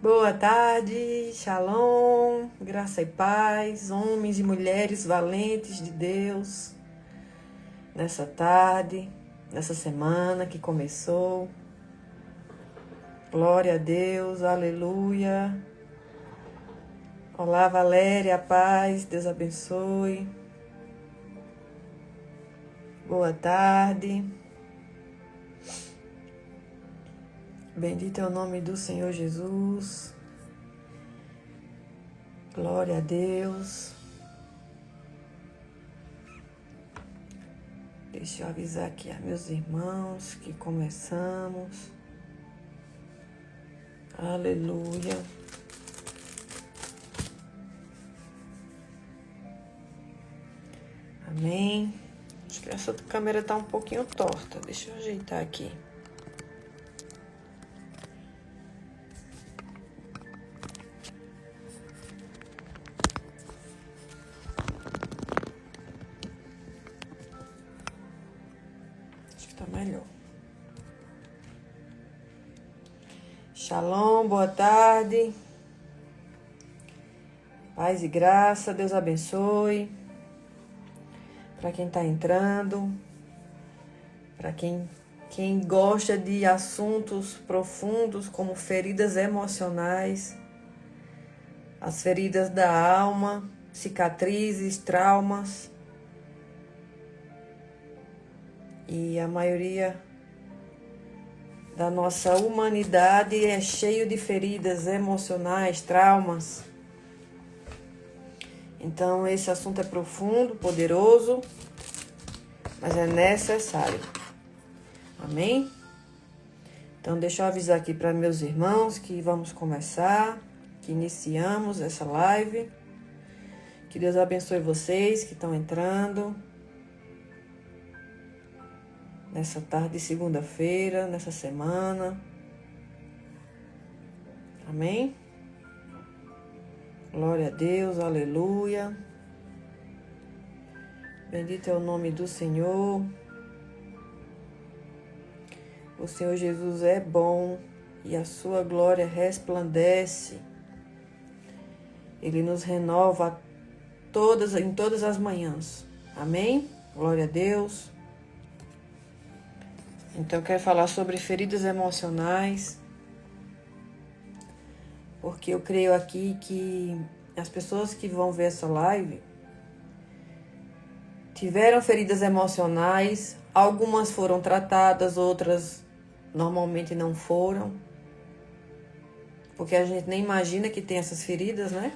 Boa tarde, shalom, graça e paz, homens e mulheres valentes de Deus, nessa tarde, nessa semana que começou. Glória a Deus, aleluia. Olá, Valéria, paz, Deus abençoe. Boa tarde. Bendito é o nome do Senhor Jesus. Glória a Deus. Deixa eu avisar aqui a meus irmãos que começamos. Aleluia. Amém. Acho que essa câmera tá um pouquinho torta. Deixa eu ajeitar aqui. Acho que tá melhor. Shalom, boa tarde. Paz e graça, Deus abençoe. Para quem está entrando, para quem gosta de assuntos profundos como feridas emocionais, as feridas da alma, cicatrizes, traumas. E a maioria da nossa humanidade é cheio de feridas emocionais, traumas. Então, esse assunto é profundo, poderoso, mas é necessário. Amém? Então, deixa eu avisar aqui para meus irmãos que vamos começar, que iniciamos essa live. Que Deus abençoe vocês que estão entrando nessa tarde de segunda-feira, nessa semana. Amém? Glória a Deus, aleluia. Bendito é o nome do Senhor. O Senhor Jesus é bom e a sua glória resplandece. Ele nos renova em todas as manhãs. Amém? Glória a Deus. Então, eu quero falar sobre feridas emocionais. Porque eu creio aqui que as pessoas que vão ver essa live tiveram feridas emocionais, algumas foram tratadas, outras normalmente não foram, porque a gente nem imagina que tem essas feridas, né?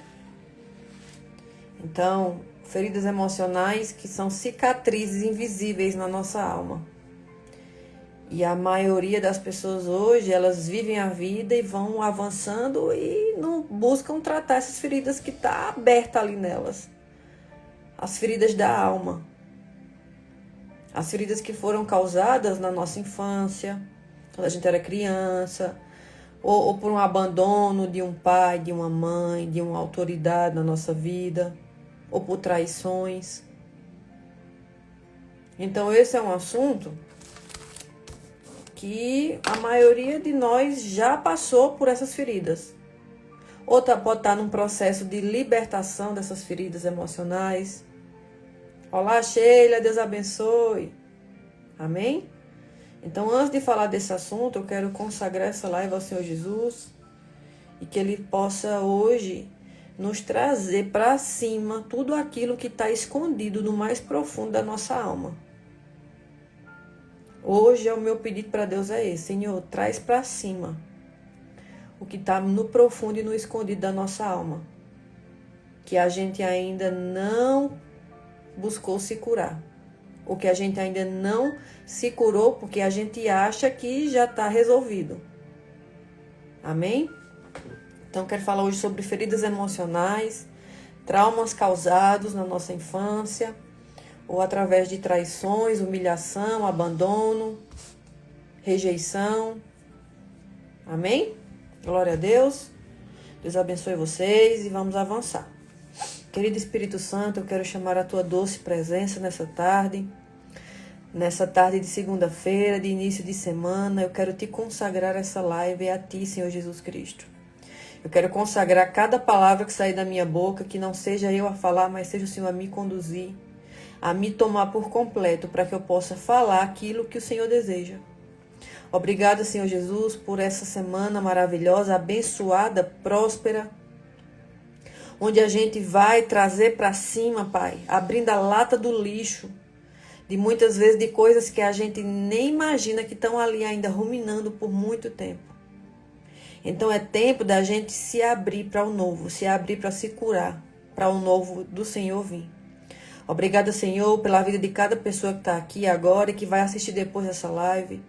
Então, feridas emocionais que são cicatrizes invisíveis na nossa alma. E a maioria das pessoas hoje, elas vivem a vida e vão avançando e não buscam tratar essas feridas que estão abertas ali nelas. As feridas da alma. As feridas que foram causadas na nossa infância, quando a gente era criança, ou por um abandono de um pai, de uma mãe, de uma autoridade na nossa vida, ou por traições. Então esse é um assunto que a maioria de nós já passou por essas feridas. Outra pode estar num processo de libertação dessas feridas emocionais. Olá, Sheila, Deus abençoe. Amém? Então, antes de falar desse assunto, eu quero consagrar essa live ao Senhor Jesus e que Ele possa hoje nos trazer para cima tudo aquilo que está escondido no mais profundo da nossa alma. Hoje, o meu pedido para Deus é esse: Senhor, traz para cima o que está no profundo e no escondido da nossa alma, que a gente ainda não buscou se curar, ou que a gente ainda não se curou porque a gente acha que já está resolvido. Amém? Então, quero falar hoje sobre feridas emocionais, traumas causados na nossa infância, ou através de traições, humilhação, abandono, rejeição. Amém? Glória a Deus. Deus abençoe vocês e vamos avançar. Querido Espírito Santo, eu quero chamar a tua doce presença nessa tarde de segunda-feira, de início de semana. Eu quero te consagrar essa live a ti, Senhor Jesus Cristo. Eu quero consagrar cada palavra que sair da minha boca, que não seja eu a falar, mas seja o Senhor a me conduzir, a me tomar por completo, para que eu possa falar aquilo que o Senhor deseja. Obrigada, Senhor Jesus, por essa semana maravilhosa, abençoada, próspera, onde a gente vai trazer para cima, Pai, abrindo a lata do lixo, de muitas vezes de coisas que a gente nem imagina que estão ali ainda ruminando por muito tempo. Então é tempo da gente se abrir para o novo, se abrir para se curar, para o novo do Senhor vir. Obrigada, Senhor, pela vida de cada pessoa que está aqui agora e que vai assistir depois dessa live.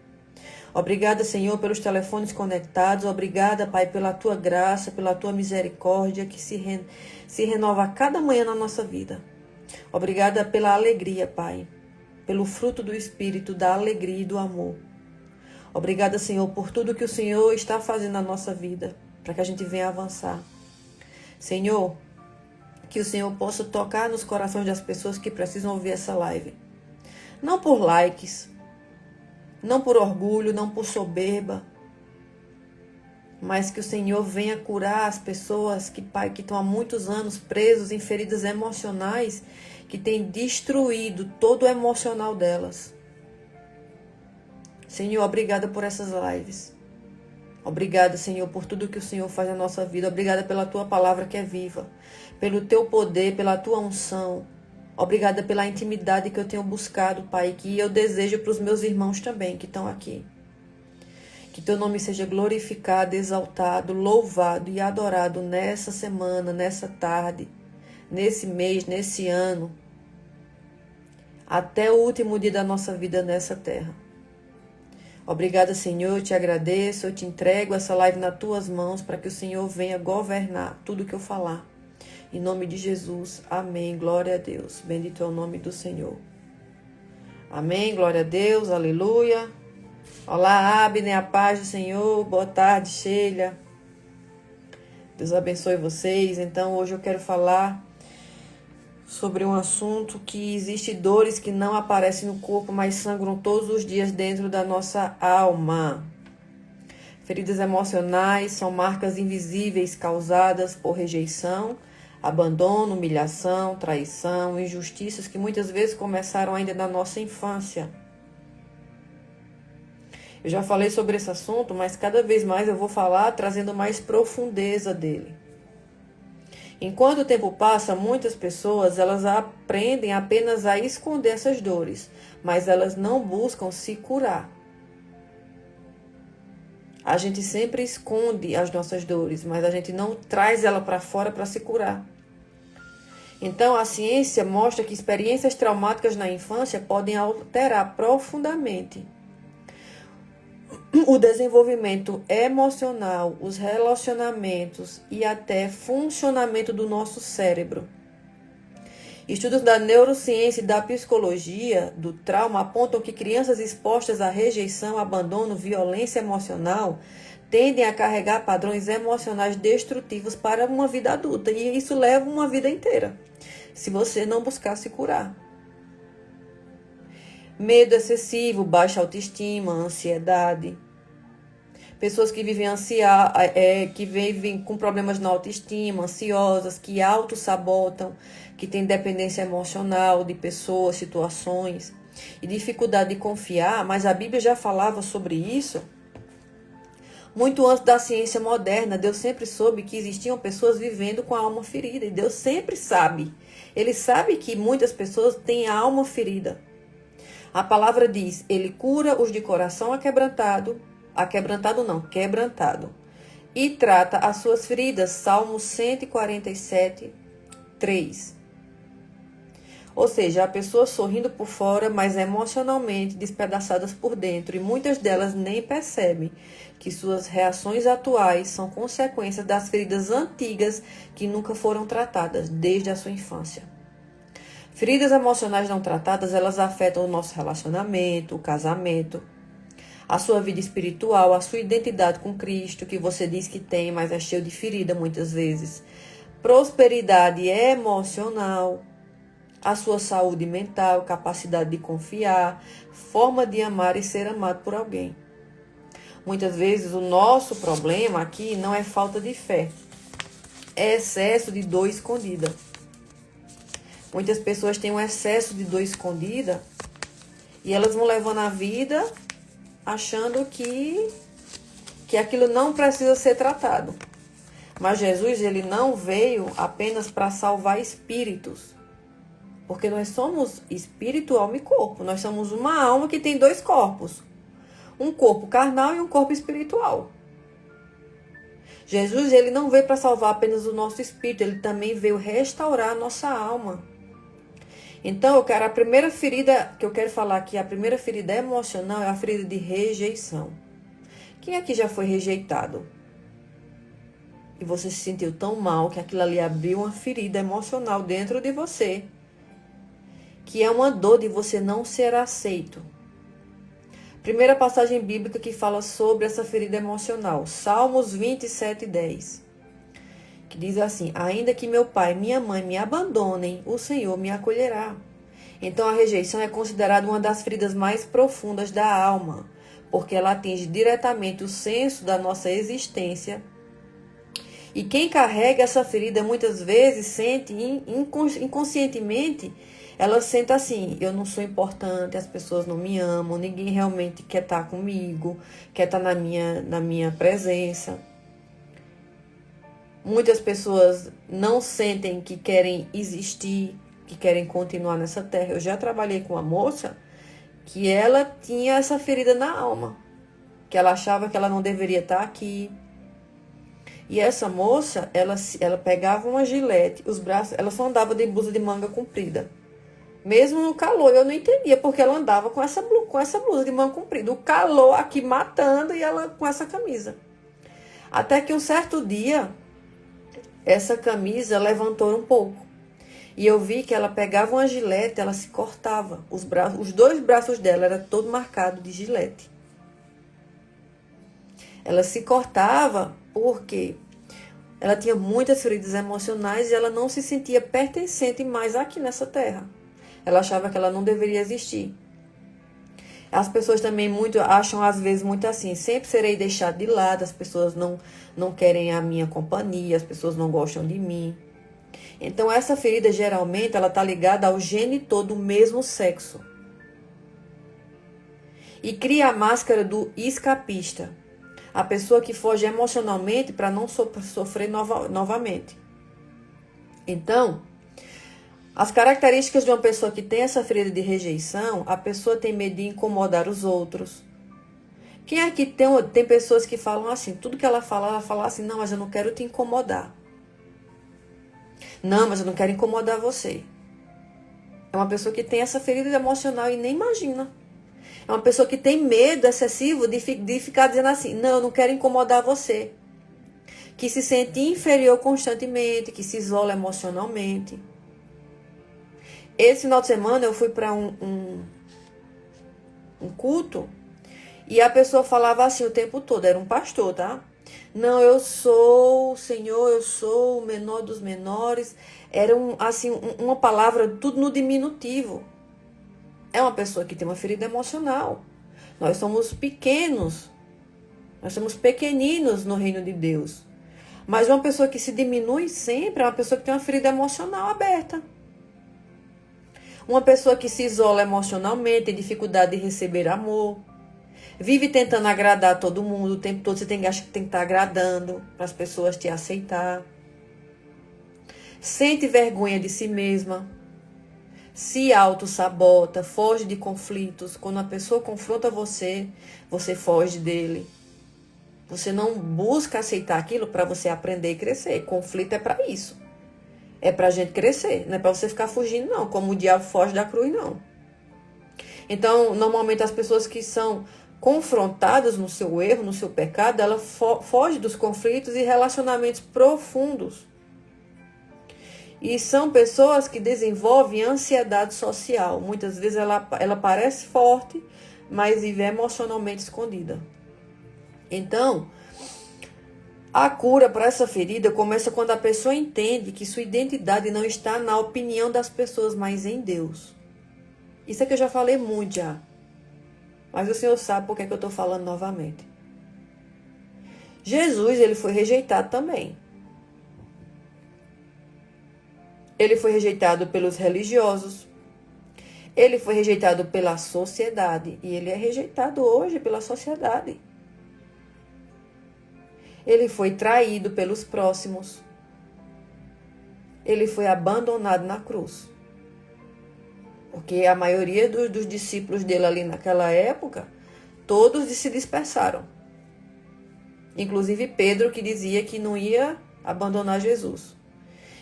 Obrigada, Senhor, pelos telefones conectados. Obrigada, Pai, pela Tua graça, pela Tua misericórdia que se renova a cada manhã na nossa vida. Obrigada pela alegria, Pai, pelo fruto do Espírito, da alegria e do amor. Obrigada, Senhor, por tudo que o Senhor está fazendo na nossa vida, para que a gente venha avançar. Senhor, que o Senhor possa tocar nos corações das pessoas que precisam ouvir essa live. Não por likes, não por orgulho, não por soberba, mas que o Senhor venha curar as pessoas que, Pai, que estão há muitos anos presos em feridas emocionais, que têm destruído todo o emocional delas. Senhor, obrigada por essas lives. Obrigada, Senhor, por tudo que o Senhor faz na nossa vida. Obrigada pela Tua palavra que é viva, pelo Teu poder, pela Tua unção. Obrigada pela intimidade que eu tenho buscado, Pai, que eu desejo para os meus irmãos também que estão aqui. Que Teu nome seja glorificado, exaltado, louvado e adorado nessa semana, nessa tarde, nesse mês, nesse ano, até o último dia da nossa vida nessa terra. Obrigada, Senhor, eu te agradeço, eu te entrego essa live nas Tuas mãos para que o Senhor venha governar tudo que eu falar. Em nome de Jesus, amém, glória a Deus. Bendito é o nome do Senhor. Amém, glória a Deus, aleluia. Olá, Abner, a paz do Senhor. Boa tarde, Sheila. Deus abençoe vocês. Então, hoje eu quero falar sobre um assunto que existe dores que não aparecem no corpo, mas sangram todos os dias dentro da nossa alma. Feridas emocionais são marcas invisíveis causadas por rejeição, abandono, humilhação, traição, injustiças que muitas vezes começaram ainda na nossa infância. Eu já falei sobre esse assunto, mas cada vez mais eu vou falar trazendo mais profundeza dele. Enquanto o tempo passa, muitas pessoas elas aprendem apenas a esconder essas dores, mas elas não buscam se curar. A gente sempre esconde as nossas dores, mas a gente não traz ela para fora para se curar. Então, a ciência mostra que experiências traumáticas na infância podem alterar profundamente o desenvolvimento emocional, os relacionamentos e até funcionamento do nosso cérebro. Estudos da neurociência e da psicologia do trauma apontam que crianças expostas à rejeição, abandono, violência emocional tendem a carregar padrões emocionais destrutivos para uma vida adulta. E isso leva uma vida inteira, se você não buscar se curar. Medo excessivo, baixa autoestima, ansiedade. Pessoas que vivem que vivem com problemas na autoestima, ansiosas, que autossabotam, que têm dependência emocional de pessoas, situações e dificuldade de confiar, mas a Bíblia já falava sobre isso. Muito antes da ciência moderna, Deus sempre soube que existiam pessoas vivendo com a alma ferida. E Deus sempre sabe. Ele sabe que muitas pessoas têm a alma ferida. A palavra diz, Ele cura os de coração quebrantado, e trata as suas feridas. Salmo 147, 3. Ou seja, a pessoa sorrindo por fora, mas emocionalmente despedaçadas por dentro. E muitas delas nem percebem que suas reações atuais são consequências das feridas antigas que nunca foram tratadas desde a sua infância. Feridas emocionais não tratadas, elas afetam o nosso relacionamento, o casamento, a sua vida espiritual, a sua identidade com Cristo, que você diz que tem, mas é cheio de ferida muitas vezes. Prosperidade emocional, a sua saúde mental, capacidade de confiar, forma de amar e ser amado por alguém. Muitas vezes o nosso problema aqui não é falta de fé, é excesso de dor escondida. Muitas pessoas têm um excesso de dor escondida e elas vão levando a vida achando que aquilo não precisa ser tratado. Mas Jesus, ele não veio apenas para salvar espíritos. Porque nós somos espírito, alma e corpo. Nós somos uma alma que tem 2 corpos. Um corpo carnal e um corpo espiritual. Jesus, ele não veio para salvar apenas o nosso espírito. Ele também veio restaurar a nossa alma. Então, a primeira ferida que eu quero falar aqui, a primeira ferida emocional é a ferida de rejeição. Quem aqui já foi rejeitado? E você se sentiu tão mal que aquilo ali abriu uma ferida emocional dentro de você. Que é uma dor de você não ser aceito. Primeira passagem bíblica que fala sobre essa ferida emocional. Salmos 27:10. Que diz assim: ainda que meu pai e minha mãe me abandonem, o Senhor me acolherá. Então a rejeição é considerada uma das feridas mais profundas da alma, porque ela atinge diretamente o senso da nossa existência. E quem carrega essa ferida muitas vezes sente inconscientemente, ela sente assim: eu não sou importante, as pessoas não me amam, ninguém realmente quer estar comigo, quer estar na minha presença. Muitas pessoas não sentem que querem existir, que querem continuar nessa terra. Eu já trabalhei com uma moça que ela tinha essa ferida na alma, que ela achava que ela não deveria estar aqui. E essa moça, ela pegava uma gilete, os braços, ela só andava de blusa de manga comprida. Mesmo no calor, eu não entendia porque ela andava com essa blusa de manga comprida. O calor aqui matando e ela com essa camisa. Até que um certo dia, essa camisa levantou um pouco. E eu vi que ela pegava uma gilete, ela se cortava. Os 2 braços dela eram todo marcado de gilete. Ela se cortava porque ela tinha muitas feridas emocionais e ela não se sentia pertencente mais aqui nessa terra. Ela achava que ela não deveria existir. As pessoas também acham às vezes muito assim: sempre serei deixado de lado, as pessoas não querem a minha companhia, as pessoas não gostam de mim. Então essa ferida geralmente ela está ligada ao genitor do mesmo sexo. E cria a máscara do escapista. A pessoa que foge emocionalmente para não sofrer novamente. Então, as características de uma pessoa que tem essa ferida de rejeição: a pessoa tem medo de incomodar os outros. Quem aqui tem pessoas que falam assim, tudo que ela fala assim: não, mas eu não quero te incomodar. Não, mas eu não quero incomodar você. É uma pessoa que tem essa ferida emocional e nem imagina. É uma pessoa que tem medo excessivo de ficar dizendo assim: não, eu não quero incomodar você. Que se sente inferior constantemente, que se isola emocionalmente. Esse final de semana eu fui para um culto e a pessoa falava assim o tempo todo, era um pastor, tá? Não, eu sou o Senhor, eu sou o menor dos menores. Era uma palavra tudo no diminutivo. É uma pessoa que tem uma ferida emocional. Nós somos pequenos. Nós somos pequeninos no reino de Deus. Mas uma pessoa que se diminui sempre é uma pessoa que tem uma ferida emocional aberta. Uma pessoa que se isola emocionalmente, tem dificuldade de receber amor. Vive tentando agradar todo mundo o tempo todo. Você acha que tem que estar agradando para as pessoas te aceitar. Sente vergonha de si mesma. Se auto-sabota, foge de conflitos. Quando a pessoa confronta você, você foge dele. Você não busca aceitar aquilo para você aprender e crescer. Conflito é para isso. É para a gente crescer. Não é para você ficar fugindo, não. Como o diabo foge da cruz, não. Então, normalmente as pessoas que são confrontadas no seu erro, no seu pecado, ela foge dos conflitos e relacionamentos profundos. E são pessoas que desenvolvem ansiedade social. Muitas vezes ela parece forte, mas vive emocionalmente escondida. Então, a cura para essa ferida começa quando a pessoa entende que sua identidade não está na opinião das pessoas, mas em Deus. Isso é que eu já falei muito já. Mas o Senhor sabe por que eu estou falando novamente. Jesus, ele foi rejeitado também. Ele foi rejeitado pelos religiosos. Ele foi rejeitado pela sociedade. E ele é rejeitado hoje pela sociedade. Ele foi traído pelos próximos. Ele foi abandonado na cruz. Porque a maioria dos discípulos dele ali naquela época, todos se dispersaram. Inclusive Pedro, que dizia que não ia abandonar Jesus.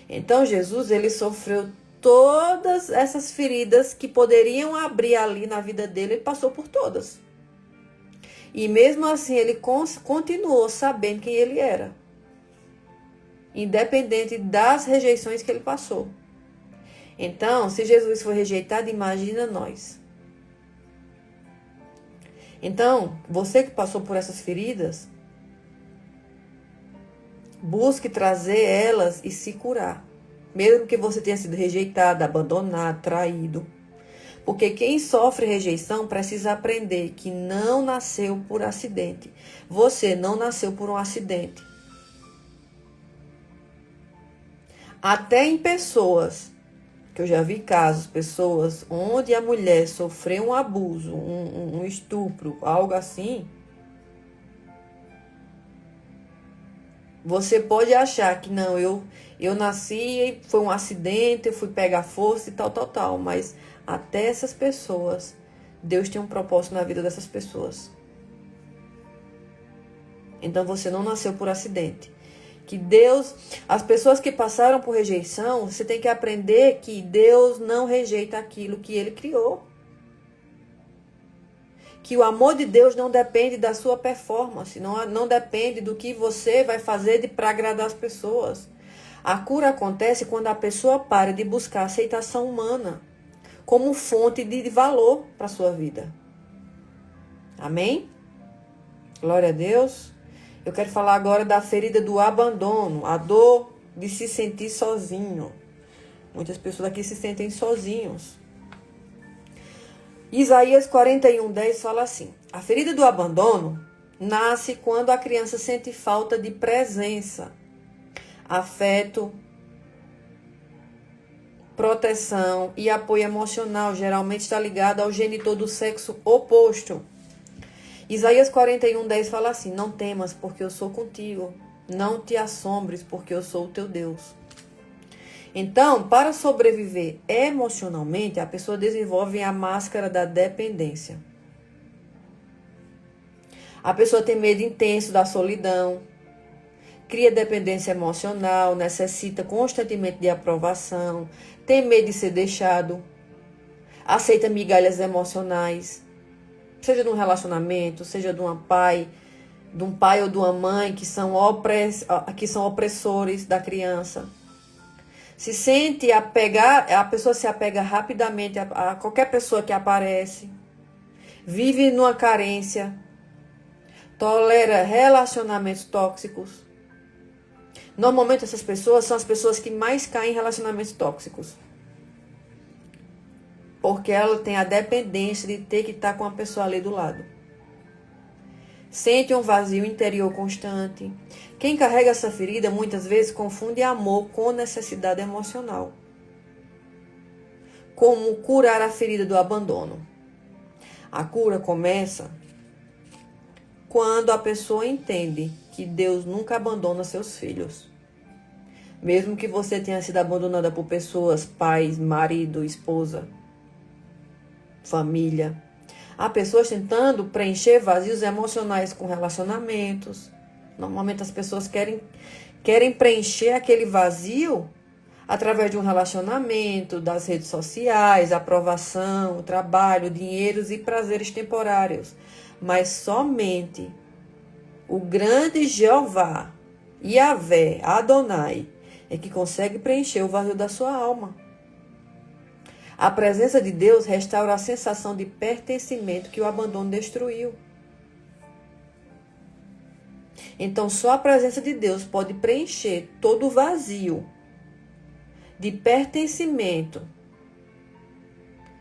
Então Jesus, ele sofreu todas essas feridas que poderiam abrir ali na vida dele, ele passou por todas. E mesmo assim ele continuou sabendo quem ele era. Independente das rejeições que ele passou. Então, se Jesus foi rejeitado, imagina nós. Então, você que passou por essas feridas, busque trazer elas e se curar. Mesmo que você tenha sido rejeitado, abandonado, traído. Porque quem sofre rejeição precisa aprender que não nasceu por acidente. Você não nasceu por um acidente. Até em pessoas, que eu já vi casos, pessoas onde a mulher sofreu um abuso, um estupro, algo assim. Você pode achar que não, eu nasci, foi um acidente, eu fui pegar força e tal. Mas até essas pessoas, Deus tem um propósito na vida dessas pessoas. Então você não nasceu por acidente. Que Deus, as pessoas que passaram por rejeição, você tem que aprender que Deus não rejeita aquilo que Ele criou. Que o amor de Deus não depende da sua performance, não depende do que você vai fazer para agradar as pessoas. A cura acontece quando a pessoa para de buscar aceitação humana como fonte de valor para a sua vida. Amém? Glória a Deus. Eu quero falar agora da ferida do abandono, a dor de se sentir sozinho. Muitas pessoas aqui se sentem sozinhos. Isaías 41:10 fala assim: a ferida do abandono nasce quando a criança sente falta de presença, afeto, proteção e apoio emocional. Geralmente está ligado ao genitor do sexo oposto. Isaías 41:10 fala assim: não temas, porque eu sou contigo. Não te assombres, porque eu sou o teu Deus. Então, para sobreviver emocionalmente, a pessoa desenvolve a máscara da dependência. A pessoa tem medo intenso da solidão, cria dependência emocional, necessita constantemente de aprovação, tem medo de ser deixado, aceita migalhas emocionais, seja de um relacionamento, seja de um pai ou de uma mãe que são opressores da criança. Se sente apegar, a pessoa se apega rapidamente a qualquer pessoa que aparece. Vive numa carência. Tolera relacionamentos tóxicos. Normalmente essas pessoas são as pessoas que mais caem em relacionamentos tóxicos. Porque ela tem a dependência de ter que estar com a pessoa ali do lado. Sente um vazio interior constante. Quem carrega essa ferida muitas vezes confunde amor com necessidade emocional. Como curar a ferida do abandono? A cura começa quando a pessoa entende que Deus nunca abandona seus filhos. Mesmo que você tenha sido abandonada por pessoas, pais, marido, esposa, família. Há pessoas tentando preencher vazios emocionais com relacionamentos. Normalmente as pessoas querem preencher aquele vazio através de um relacionamento, das redes sociais, aprovação, trabalho, dinheiros e prazeres temporários. Mas somente o grande Jeová, Yahvé, Adonai, é que consegue preencher o vazio da sua alma. A presença de Deus restaura a sensação de pertencimento que o abandono destruiu. Então, só a presença de Deus pode preencher todo o vazio de pertencimento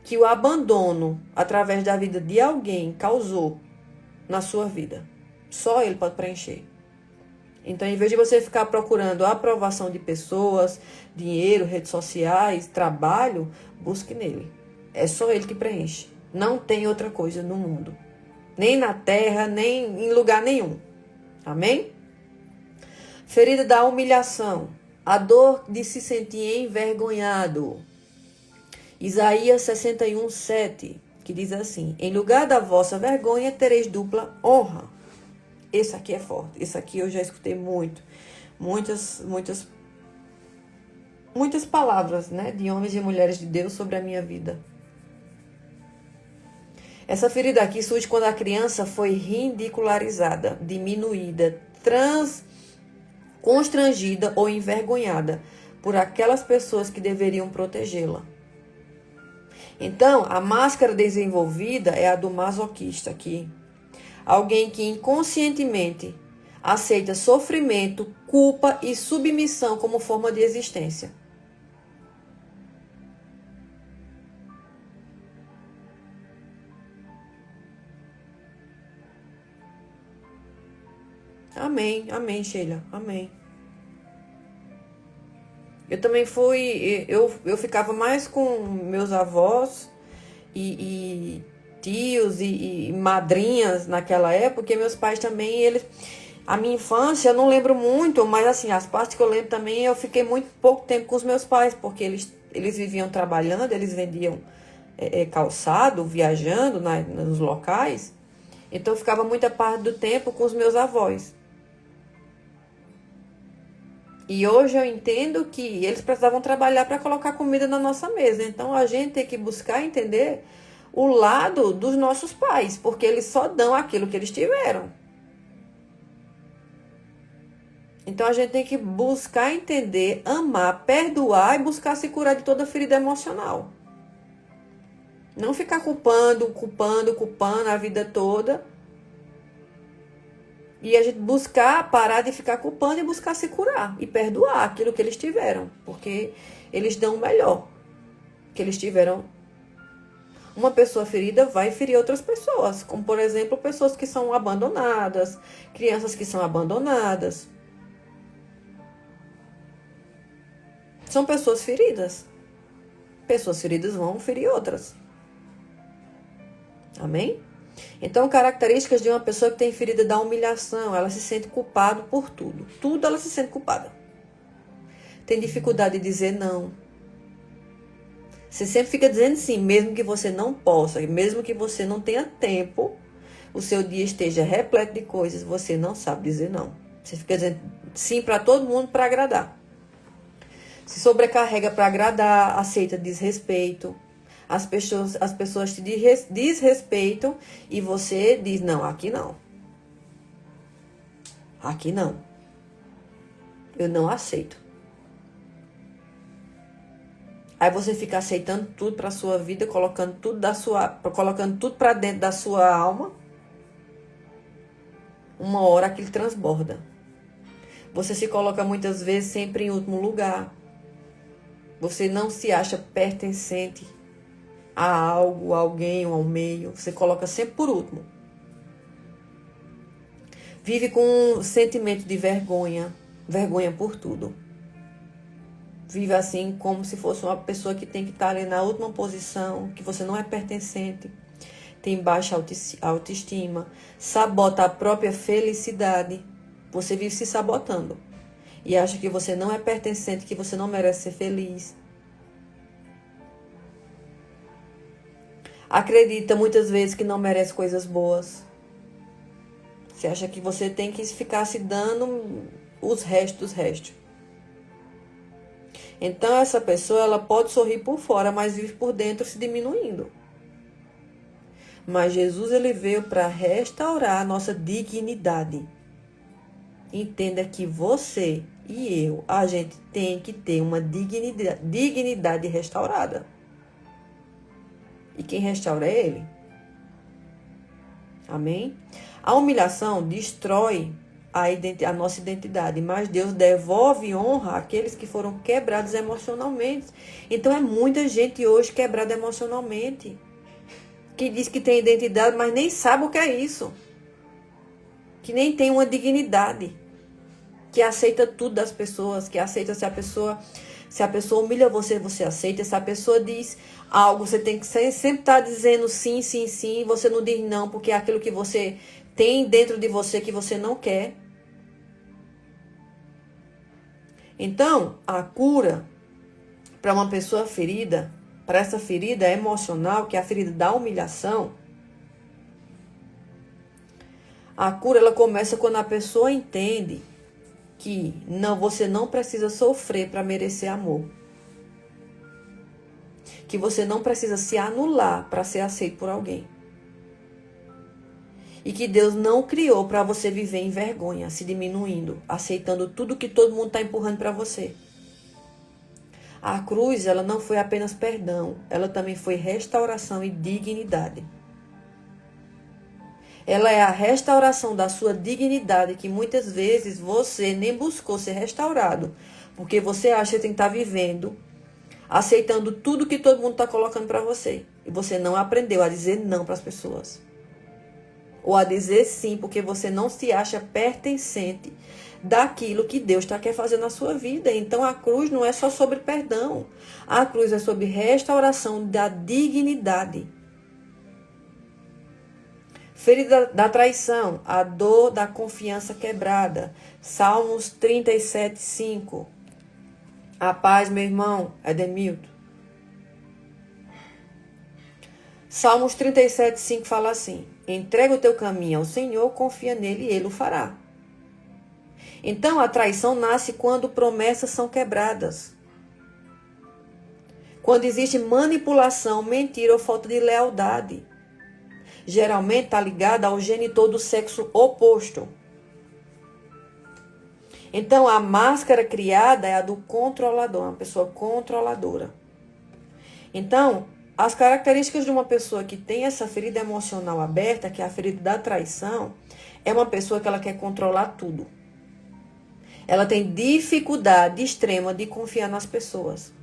que o abandono, através da vida de alguém, causou na sua vida. Só Ele pode preencher. Então, em vez de você ficar procurando a aprovação de pessoas, dinheiro, redes sociais, trabalho, busque nele. É só ele que preenche. Não tem outra coisa no mundo. Nem na terra, nem em lugar nenhum. Amém? Ferida da humilhação. A dor de se sentir envergonhado. Isaías 61, 7, que diz assim: em lugar da vossa vergonha, tereis dupla honra. Esse aqui é forte. Esse aqui eu já escutei muitas palavras, né, de homens e mulheres de Deus sobre a minha vida. Essa ferida aqui surge quando a criança foi ridicularizada, diminuída, constrangida ou envergonhada por aquelas pessoas que deveriam protegê-la. Então, a máscara desenvolvida é a do masoquista aqui. Alguém que inconscientemente aceita sofrimento, culpa e submissão como forma de existência. Amém, amém, Sheila, amém. Eu também eu ficava mais com meus avós e tios e madrinhas naquela época, porque meus pais também, a minha infância eu não lembro muito, mas assim, as partes que eu lembro também, eu fiquei muito pouco tempo com os meus pais, porque eles viviam trabalhando, eles vendiam calçado, viajando nos locais, então eu ficava muita parte do tempo com os meus avós. E hoje eu entendo que eles precisavam trabalhar para colocar comida na nossa mesa. Então a gente tem que buscar entender o lado dos nossos pais, porque eles só dão aquilo que eles tiveram. Então a gente tem que buscar entender, amar, perdoar e buscar se curar de toda ferida emocional. Não ficar culpando a vida toda. E a gente buscar parar de ficar culpando e buscar se curar e perdoar aquilo que eles tiveram, porque eles dão o melhor que eles tiveram. Uma pessoa ferida vai ferir outras pessoas, como por exemplo, pessoas que são abandonadas, crianças que são abandonadas. São pessoas feridas. Pessoas feridas vão ferir outras. Amém? Então, características de uma pessoa que tem ferida da humilhação: ela se sente culpada por tudo. Tudo ela se sente culpada. Tem dificuldade de dizer não. Você sempre fica dizendo sim, mesmo que você não possa, mesmo que você não tenha tempo, o seu dia esteja repleto de coisas, você não sabe dizer não. Você fica dizendo sim para todo mundo para agradar. Se sobrecarrega para agradar, aceita desrespeito. As pessoas te desrespeitam e você diz, não, aqui não. Aqui não. Eu não aceito. Aí você fica aceitando tudo para sua vida, colocando tudo para dentro da sua alma. Uma hora aquilo transborda. Você se coloca muitas vezes sempre em último lugar. Você não se acha pertencente a algo, a alguém ou ao meio. Você coloca sempre por último. Vive com um sentimento de vergonha. Vergonha por tudo. Vive assim como se fosse uma pessoa que tem que estar ali na última posição, que você não é pertencente. Tem baixa autoestima. Sabota a própria felicidade. Você vive se sabotando. E acha que você não é pertencente, que você não merece ser feliz. Acredita muitas vezes que não merece coisas boas. Você acha que você tem que ficar se dando os restos. Então essa pessoa, ela pode sorrir por fora, mas vive por dentro se diminuindo. Mas Jesus, ele veio para restaurar a nossa dignidade. Entenda que você e eu, a gente tem que ter uma dignidade restaurada. E quem restaura é Ele. Amém? A humilhação destrói a nossa identidade, mas Deus devolve honra àqueles que foram quebrados emocionalmente. Então é muita gente hoje quebrada emocionalmente, que diz que tem identidade, mas nem sabe o que é isso. Que nem tem uma dignidade. que aceita tudo das pessoas, que aceita se a pessoa humilha você, você aceita. Se a pessoa diz algo, você tem que sempre estar dizendo sim, sim, sim, você não diz não, porque é aquilo que você tem dentro de você que você não quer. Então, a cura para uma pessoa ferida, para essa ferida emocional, que é a ferida da humilhação, a cura ela começa quando a pessoa entende que você não precisa sofrer para merecer amor. Que você não precisa se anular para ser aceito por alguém. E que Deus não criou para você viver em vergonha, se diminuindo, aceitando tudo que todo mundo está empurrando para você. A cruz, ela não foi apenas perdão, ela também foi restauração e dignidade. Ela é a restauração da sua dignidade, que muitas vezes você nem buscou ser restaurado, porque você acha que tem que estar vivendo, aceitando tudo que todo mundo está colocando para você. E você não aprendeu a dizer não para as pessoas. Ou a dizer sim, porque você não se acha pertencente daquilo que Deus quer fazer na sua vida. Então a cruz não é só sobre perdão. A cruz é sobre restauração da dignidade. Ferida da traição, a dor da confiança quebrada. Salmos 37, 5. A paz, meu irmão, Edemilton. Salmos 37, 5 fala assim: entrega o teu caminho ao Senhor, confia nele e ele o fará. Então a traição nasce quando promessas são quebradas. Quando existe manipulação, mentira ou falta de lealdade. Geralmente está ligada ao genitor do sexo oposto. Então a máscara criada é a do controlador, uma pessoa controladora. Então, as características de uma pessoa que tem essa ferida emocional aberta, que é a ferida da traição, é uma pessoa que ela quer controlar tudo. Ela tem dificuldade extrema de confiar nas pessoas.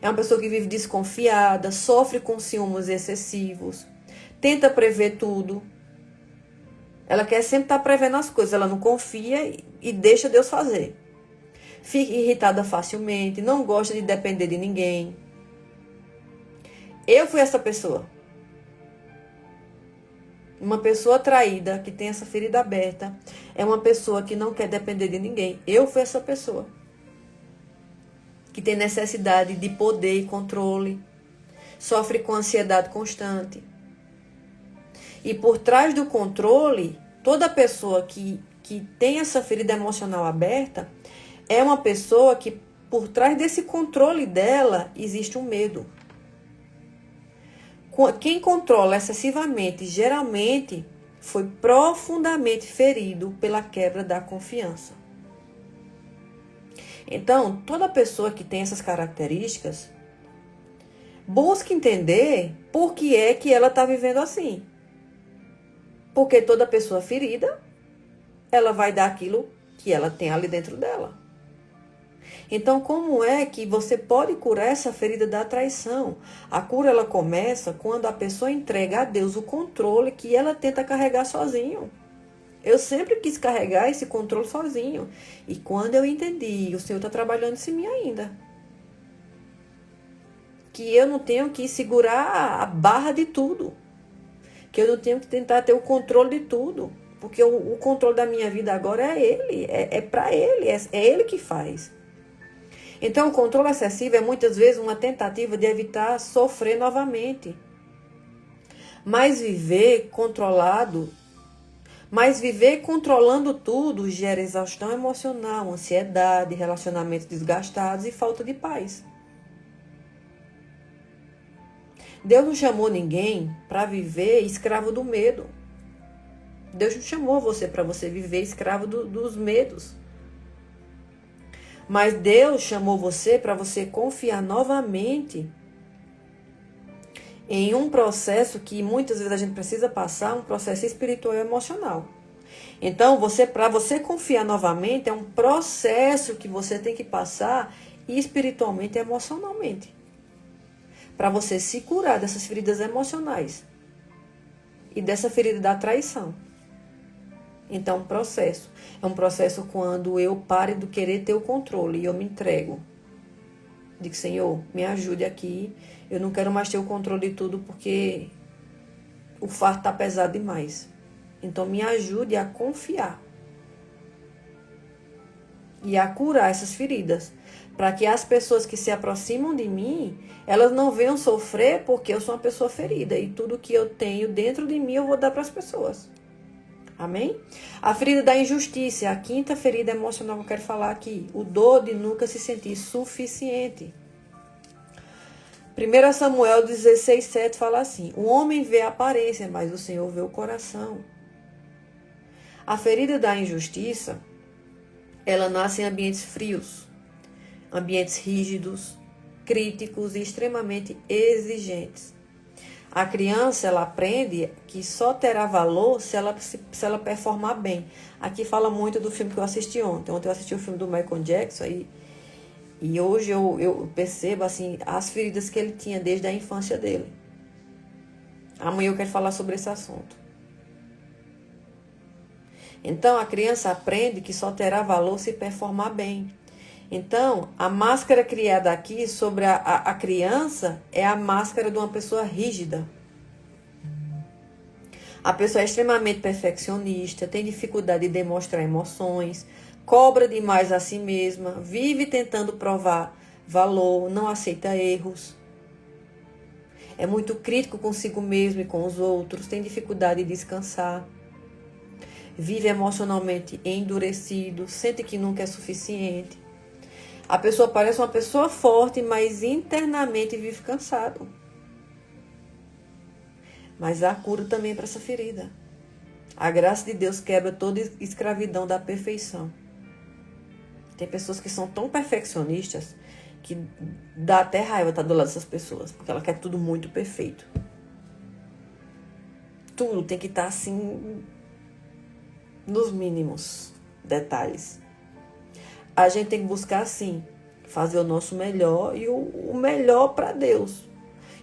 É uma pessoa que vive desconfiada, sofre com ciúmes excessivos, tenta prever tudo. Ela quer sempre estar prevendo as coisas, ela não confia e deixa Deus fazer. Fica irritada facilmente, não gosta de depender de ninguém. Eu fui essa pessoa. Uma pessoa traída, que tem essa ferida aberta, é uma pessoa que não quer depender de ninguém. Eu fui essa pessoa. Que tem necessidade de poder e controle. Sofre com ansiedade constante. E por trás do controle, toda pessoa que tem essa ferida emocional aberta, é uma pessoa que por trás desse controle dela existe um medo. Quem controla excessivamente, geralmente, foi profundamente ferido pela quebra da confiança. Então, toda pessoa que tem essas características, busca entender por que é que ela está vivendo assim. Porque toda pessoa ferida, ela vai dar aquilo que ela tem ali dentro dela. Então, como é que você pode curar essa ferida da traição? A cura, ela começa quando a pessoa entrega a Deus o controle que ela tenta carregar sozinho. Eu sempre quis carregar esse controle sozinho. E quando eu entendi, o Senhor está trabalhando isso em mim ainda. Que eu não tenho que segurar a barra de tudo. Que eu não tenho que tentar ter o controle de tudo. Porque o controle da minha vida agora é Ele. É para Ele. É Ele que faz. Então, o controle excessivo é muitas vezes uma tentativa de evitar sofrer novamente. Mas viver controlando tudo gera exaustão emocional, ansiedade, relacionamentos desgastados e falta de paz. Deus não chamou ninguém para viver escravo do medo. Deus não chamou você para você viver escravo dos medos. Mas Deus chamou você para você confiar novamente em um processo que muitas vezes a gente precisa passar, um processo espiritual e emocional. Então, para você confiar novamente, é um processo que você tem que passar espiritualmente e emocionalmente. Para você se curar dessas feridas emocionais e dessa ferida da traição. Então, processo. É um processo quando eu paro de querer ter o controle e eu me entrego. Digo, Senhor, me ajude aqui. Eu não quero mais ter o controle de tudo porque o fardo está pesado demais. Então, me ajude a confiar. E a curar essas feridas. Para que as pessoas que se aproximam de mim, elas não venham sofrer porque eu sou uma pessoa ferida. E tudo que eu tenho dentro de mim eu vou dar para as pessoas. Amém? A ferida da injustiça, a quinta ferida emocional que eu quero falar aqui. O dor de nunca se sentir suficiente. 1 Samuel 16:7 fala assim: o homem vê a aparência, mas o Senhor vê o coração. A ferida da injustiça, ela nasce em ambientes frios, ambientes rígidos, críticos e extremamente exigentes. A criança, ela aprende que só terá valor se ela performar bem. Aqui fala muito do filme que eu assisti ontem. Ontem eu assisti o filme do Michael Jackson e hoje eu percebo assim, as feridas que ele tinha desde a infância dele. Amanhã eu quero falar sobre esse assunto. Então, a criança aprende que só terá valor se performar bem. Então, a máscara criada aqui sobre a criança é a máscara de uma pessoa rígida. A pessoa é extremamente perfeccionista, tem dificuldade de demonstrar emoções, cobra demais a si mesma, vive tentando provar valor, não aceita erros. É muito crítico consigo mesmo e com os outros, tem dificuldade de descansar. Vive emocionalmente endurecido, sente que nunca é suficiente. A pessoa parece uma pessoa forte, mas internamente vive cansado. Mas há cura também para essa ferida. A graça de Deus quebra toda escravidão da perfeição. Tem pessoas que são tão perfeccionistas que dá até raiva estar do lado dessas pessoas, porque ela quer tudo muito perfeito. Tudo tem que estar assim, nos mínimos detalhes. A gente tem que buscar, sim, fazer o nosso melhor e o melhor para Deus.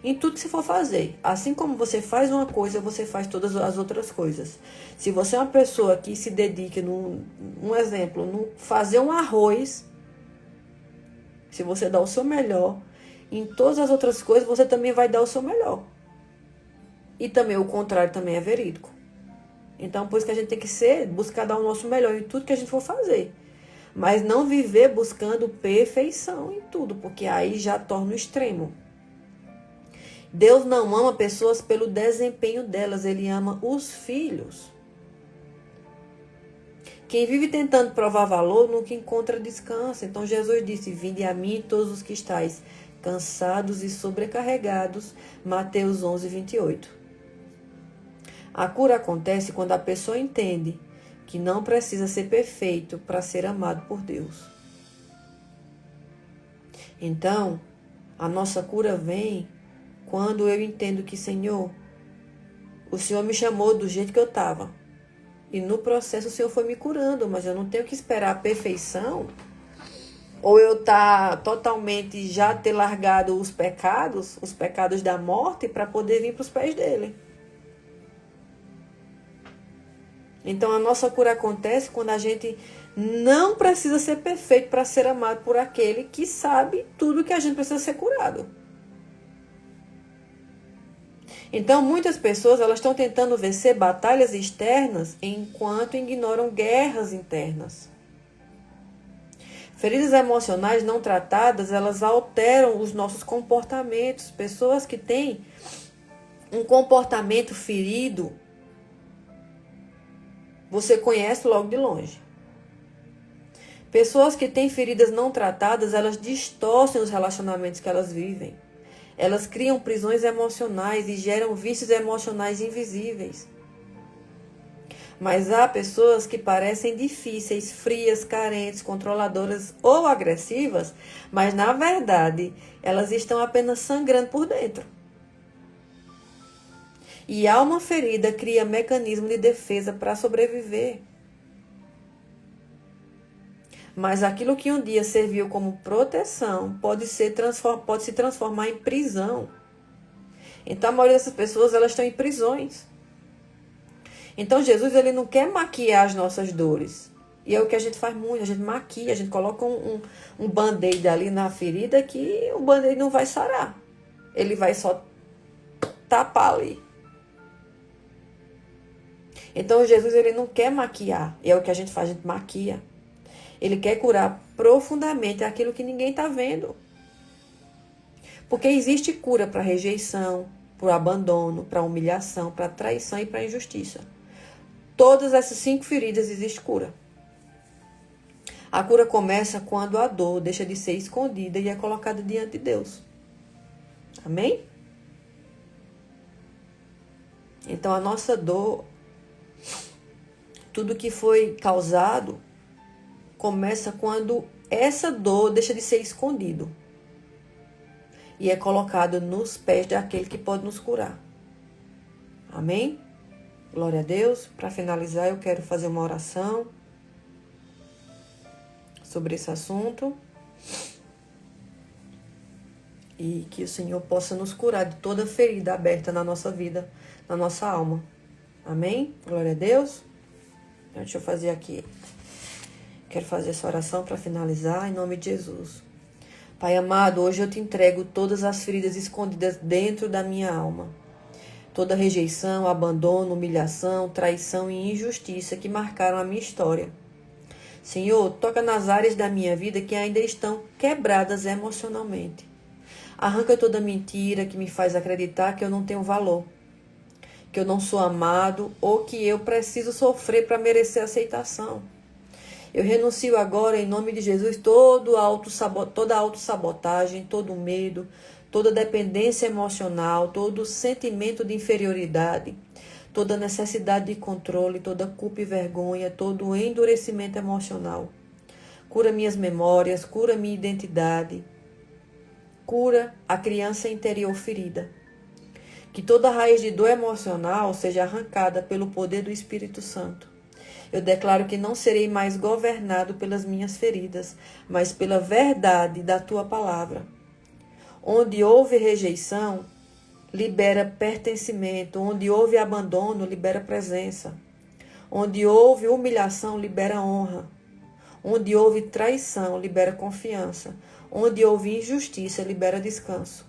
Em tudo que você for fazer. Assim como você faz uma coisa, você faz todas as outras coisas. Se você é uma pessoa que se dedica, um exemplo, no fazer um arroz, se você dá o seu melhor, em todas as outras coisas você também vai dar o seu melhor. E também o contrário também é verídico. Então, por isso que a gente tem que buscar dar o nosso melhor em tudo que a gente for fazer. Mas não viver buscando perfeição em tudo, porque aí já torna o extremo. Deus não ama pessoas pelo desempenho delas, Ele ama os filhos. Quem vive tentando provar valor nunca encontra descanso. Então Jesus disse, vinde a mim todos os que estáis cansados e sobrecarregados. Mateus 11:28. A cura acontece quando a pessoa entende que não precisa ser perfeito para ser amado por Deus. Então, a nossa cura vem quando eu entendo que, Senhor, o Senhor me chamou do jeito que eu estava. E no processo o Senhor foi me curando, mas eu não tenho que esperar a perfeição ou eu totalmente já ter largado os pecados da morte para poder vir para os pés dele. Então, a nossa cura acontece quando a gente não precisa ser perfeito para ser amado por aquele que sabe tudo que a gente precisa ser curado. Então, muitas pessoas elas estão tentando vencer batalhas externas enquanto ignoram guerras internas. Feridas emocionais não tratadas, elas alteram os nossos comportamentos. Pessoas que têm um comportamento ferido, você conhece logo de longe. Pessoas que têm feridas não tratadas, elas distorcem os relacionamentos que elas vivem. Elas criam prisões emocionais e geram vícios emocionais invisíveis. Mas há pessoas que parecem difíceis, frias, carentes, controladoras ou agressivas, mas na verdade elas estão apenas sangrando por dentro. E alma ferida cria mecanismo de defesa para sobreviver. Mas aquilo que um dia serviu como proteção pode se transformar em prisão. Então a maioria dessas pessoas elas estão em prisões. Então Jesus, ele não quer maquiar as nossas dores. E é o que a gente faz muito, a gente maquia, a gente coloca um band-aid ali na ferida que o band-aid não vai sarar. Ele vai só tapar ali. Então Jesus, ele não quer maquiar, e é o que a gente faz, a gente maquia. Ele quer curar profundamente aquilo que ninguém está vendo. Porque existe cura para rejeição, para abandono, para humilhação, para traição e para injustiça. Todas essas 5 feridas existe cura. A cura começa quando a dor deixa de ser escondida e é colocada diante de Deus. Amém? Então a nossa dor, tudo que foi causado, começa quando essa dor deixa de ser escondido e é colocado nos pés daquele que pode nos curar. Amém? Glória a Deus. Para finalizar, eu quero fazer uma oração sobre esse assunto. E que o Senhor possa nos curar de toda ferida aberta na nossa vida, na nossa alma. Amém? Glória a Deus. Então, deixa eu fazer aqui. Quero fazer essa oração para finalizar, em nome de Jesus. Pai amado, hoje eu te entrego todas as feridas escondidas dentro da minha alma. Toda rejeição, abandono, humilhação, traição e injustiça que marcaram a minha história. Senhor, toca nas áreas da minha vida que ainda estão quebradas emocionalmente. Arranca toda mentira que me faz acreditar que eu não tenho valor, que eu não sou amado ou que eu preciso sofrer para merecer aceitação. Eu renuncio agora, em nome de Jesus, toda autossabotagem, todo medo, toda dependência emocional, todo sentimento de inferioridade, toda necessidade de controle, toda culpa e vergonha, todo endurecimento emocional. Cura minhas memórias, cura minha identidade, cura a criança interior ferida. Que toda raiz de dor emocional seja arrancada pelo poder do Espírito Santo. Eu declaro que não serei mais governado pelas minhas feridas, mas pela verdade da tua palavra. Onde houve rejeição, libera pertencimento. Onde houve abandono, libera presença. Onde houve humilhação, libera honra. Onde houve traição, libera confiança. Onde houve injustiça, libera descanso.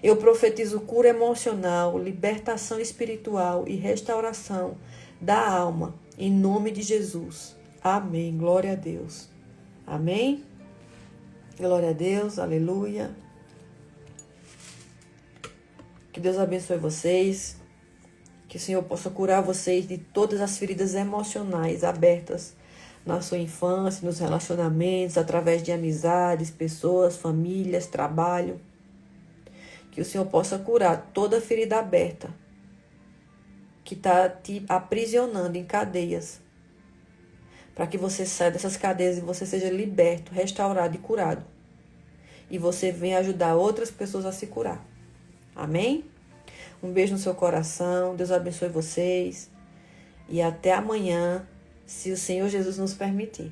Eu profetizo cura emocional, libertação espiritual e restauração da alma, em nome de Jesus. Amém. Glória a Deus. Amém. Glória a Deus. Aleluia. Que Deus abençoe vocês. Que o Senhor possa curar vocês de todas as feridas emocionais abertas na sua infância, nos relacionamentos, através de amizades, pessoas, famílias, trabalho. Que o Senhor possa curar toda ferida aberta que está te aprisionando em cadeias. Para que você saia dessas cadeias e você seja liberto, restaurado e curado. E você venha ajudar outras pessoas a se curar. Amém? Um beijo no seu coração. Deus abençoe vocês. E até amanhã, se o Senhor Jesus nos permitir.